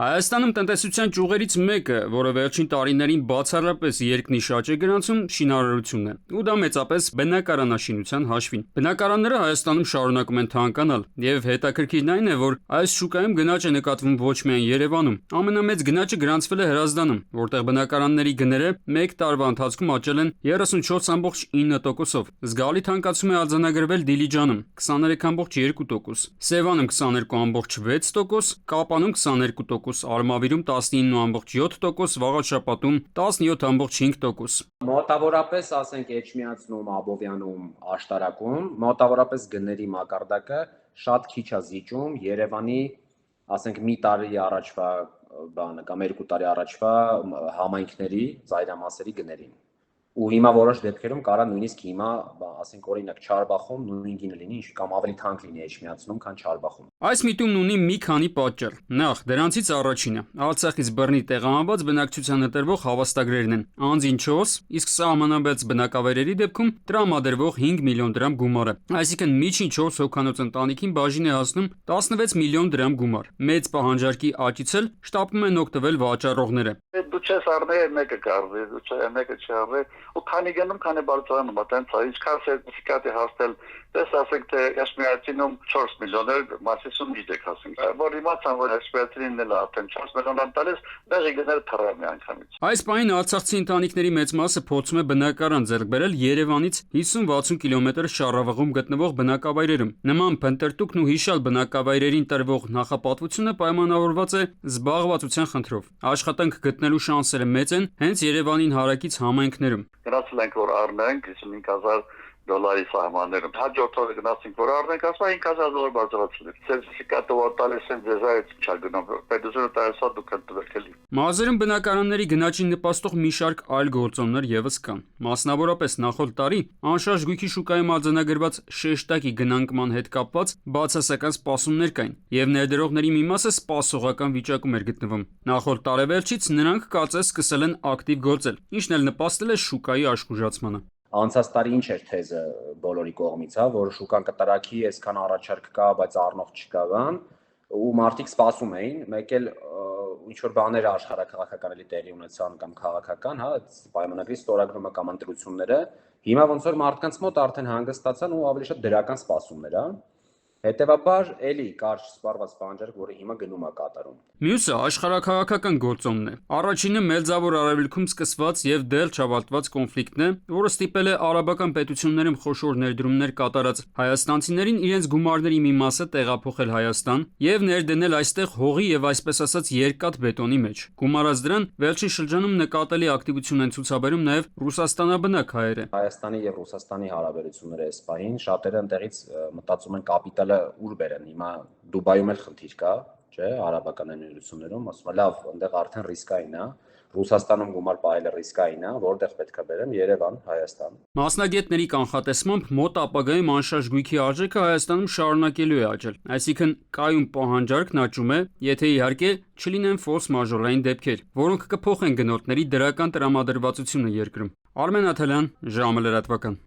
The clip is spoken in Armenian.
Հայաստանում տնտեսության ճյուղերից մեկը, որը վերջին տարիներին բացառապես երկնիշ աճ է գրանցում, շինարարությունն է, ու դա մեծապես բնակարանաշինության հաշվին։ Բնակարանները Հայաստանում շարունակում են թանկանալ, եւ հետաքրքիրն այն է, որ այս շուկայում գնաճ է նկատվում ոչ միայն Երևանում։ Ամենամեծ գնաճը գրանցվել է Հրազդանում, որտեղ բնակարանների գները մեկ տարվա ընթացքում աճել են 34,9%-ով։ Զգալի թանկացում է արձանագրվել Դիլիջանում 23,2%, Սևանում 22,6%, Կապանում 22%, Արմավիրում 19,7%, Վաղաչապատում 17,5%։ Մոտավորապես, ասենք, Էջմիածնում, Աբովյանում, Աշտարակում, մոտավորապես գների մակարդակը շատ քիչ է զիջում Երևանի, ասենք, մի տարի առաջվա բանը կամ 2 տարի առաջվա համայնքների ծայրամասերի գներին։ Ու հիմա որոշ դեպքերում կարա նույնիսկ հիմա, ասենք, օրինակ Չարբախում նույն գինը լինի, ինչ կամ ավելի թանկ լինի Էջմիածնում, քան Չարբախում։ Այս միտումն ունի մի քանի պատճառ։ Նախ, դրանցից առաջինը Արցախից բռնի տեղահանված բնակչության ընտրվող հավաստագրերն են, անձին 4, իսկ սահմանամերձ բնակավայրերի դեպքում տրամադրվող 5 միլիոն դրամ գումարը, այսինքն միջին 4 հոգանոց ընտանիքին բաժին է հասնում 16 միլիոն դրամ գումար։ Մեծ պահանջարկի աճից էլ շտապում են օգտվել վաճառողները։ Դու չես առնել մեկը կարվի, դու չէ մեկը չառնի, ու քանի գնում, քանի բարձրանում, այտենց է, ինչքան սերտիֆիկատի հասնել, դες ասենք թե Էջմիածինում 4 միլիոներ, Մասիսում գիտեք ասենք, որ իմացան, որ Էջմիածինն էլ արդեն 4 միլիոն տալիս, դեղի գները թռան միանգամից։ Այս պահին արցախցի ընտանիքների մեծ մասը փորձում է բնակարան ձեռք բերել Երևանից 50-60 կիլոմետր շառավղում գտնվող բնակավայրերում։ Նման փնտրտուքն ու հիշյալ բնակավայրերին տրվող նախապատվությունը պայմանավորված է զբաղվածության խնդրով։ Աշխատանք գտնելու շանսերը մեծ են հենց Երևանին հարակից համայնքներում։ Գնացել ենք, որ առնենք 55,000 դոլարի սահմաններում։ Հաջորդ օրը գնացինք, որ առնենք, ասում են 5,000 դոլար բարձրացել եք։ Սերտիֆիկատը որ տալիս են ձեզ այդ չա գնում, պետությունը տալիս է դուք ընտրեք էլի։ Մարզերում բնակարանների գնաճին նպաստող մի շարք այլ գործոններ եւս կան։ Մասնավորապես նախորդ տարի անշարժ գույքի շուկայում արձանագրված շեշտակի գնանկման հետ կապված բացասական սպասումներ կային, եւ ներդրողների մի մասը սպասողական վիճակում էր գտնվում։ Նախորդ տարեվերջից նրանք կարծես սկսել են ակտիվ գործել, ինչն էլ նպաստել է շուկայի աշխուժացմանը։ Անցած տարի ինչ էր թեզը բոլորի կողմից, հա, որ շուկան կտրակի, այսքան առաջարկ կա, բայց առնող չկա բան, ու մարդիկ սպասում էին, մեկ էլ ինչ որ բաներ աշխարհակաղակական էլի տեղի ունեցան կամ քաղաքական, հա, պայմանագրի ստորագրումը կամ ընտրությունները, հիմա ոնց որ մարդկանց մոտ արդեն հանգստացան ու ավելի շատ դրական սպասումներ, հա։ Հետևաբար էլի կարճ սպառված պահանջարկ, որը հիմա գնում է կատարում։ Մյուսը աշխարհակաղակական գործոնն է։ Առաջինը Մելձավոր Արևելքում սկսված եւ դեռ չավարտված կոնֆլիկտն է, որը ստիպել է արաբական պետություններում խոշոր ներդրումներ կատարած հայաստանցիներին իրենց գումարների մի մասը տեղափոխել Հայաստան եւ ներդնել այստեղ հողի եւ այսպես ասած երկաթ բետոնի մեջ։ Գումարած դրան, վերջին շրջանում նկատելի ակտիվություն են ցուցաբերում նաեւ ռուսաստանաբնակ հայերը։ Հայաստանի եւ Ռուսաստանի հարաբերությունները այս պահին շատերը այնտեղից մտածում են կապիտալը ուր բերեն։ Հիմա Դուբայում էլ խնդիր կա, չէ, արաբական ընկերություններում, ասում են լավ, այնտեղ արդեն ռիսկային է, Ռուսաստանում գումար պահելը ռիսկային է, որտեղ պետք է բերեմ Երևան, Հայաստան։ Մասնագետների կանխատեսմամբ մոտ ապագայում անշարժ գույքի արժեքը Հայաստանում շարունակելու է աճել, այսինքն կայուն պահանջարկն աճում է, եթե իհարկե չլինեն ֆորս մաժորային դեպքեր, որոնք կփոխեն գնորդների դրական տրամադրվածությունը երկրում։ Արմեն Աթալյան, ժամը լրատվական։